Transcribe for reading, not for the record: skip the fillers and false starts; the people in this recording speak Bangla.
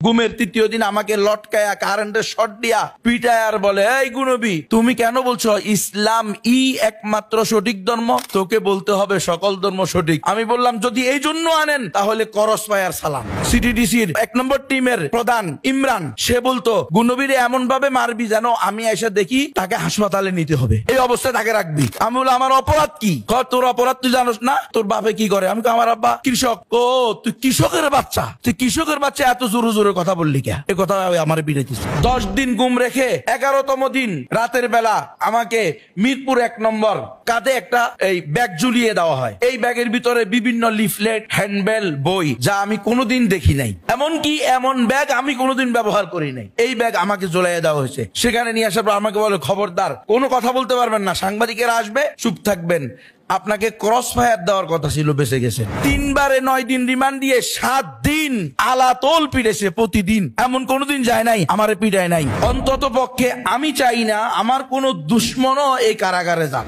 ঘুমের তৃতীয় দিন আমাকে লটকায়া কারেন্টের শর্ট দিয়া পিটায় আর বলে, এই গুনবী তুমি কেন বলছো ইসলাম একমাত্র সঠিক ধর্ম? তোকে বলতে হবে সকল ধর্ম সঠিক। আমি বললাম যদি এই জন্য আনেন তাহলে করস পায়ার সালাম। সিটিডিসির 1 নম্বর টিমের প্রধান ইমরান সে বলতো গুনবীরে এমন ভাবে মারবি যেন আমি এসে দেখি তাকে হাসপাতালে নিতে হবে, এই অবস্থায় তাকে রাখবি। আমি বললাম আমার অপরাধ কি? তোর অপরাধ তুই জানোস না? তোর বাপে কি করে? আমি আমার আব্বা কৃষক। ও তুই কৃষকের বাচ্চা, তুই কৃষকের বাচ্চা এত জোরে জোরে কথা বললি কে? এই কথা আমার বিরেছিস। 10 দিন ঘুম রেখে 11তম দিন রাতের বেলা আমাকে মিরপুর 1 নম্বর কাঁধে একটা এই ব্যাগ ঝুলিয়ে দেওয়া হয়। এই ব্যাগের ভিতরে বিভিন্ন লিফলেট, হ্যান্ডবেল, বই যা আমি কোনোদিন দেখি নাই, এমনকি এমন ব্যাগ আমি কোনোদিন ব্যবহার করি নাই। এই ব্যাগ আমাকে ঝুলাইয়ে দেওয়া হয়েছে। সেখানে নিয়ে আসার পর আমাকে বলে খবরদার কোনো কথা বলতে পারবেন না, সাংবাদিকেরা আসবে, চুপ থাকবেন। আপনাকে ক্রস ফায়ার দেওয়ার কথা ছিল, বেঁচে গেছে। 3 বারে 9 দিন রিমান্ড দিয়ে 7 দিন আলাতোল পিড়েছে প্রতিদিন। এমন কোনোদিন যায় নাই আমারে পিটায় নাই। অন্তত পক্ষে আমি চাই না আমার কোনো দুশ্মনও এই কারাগারে যাক।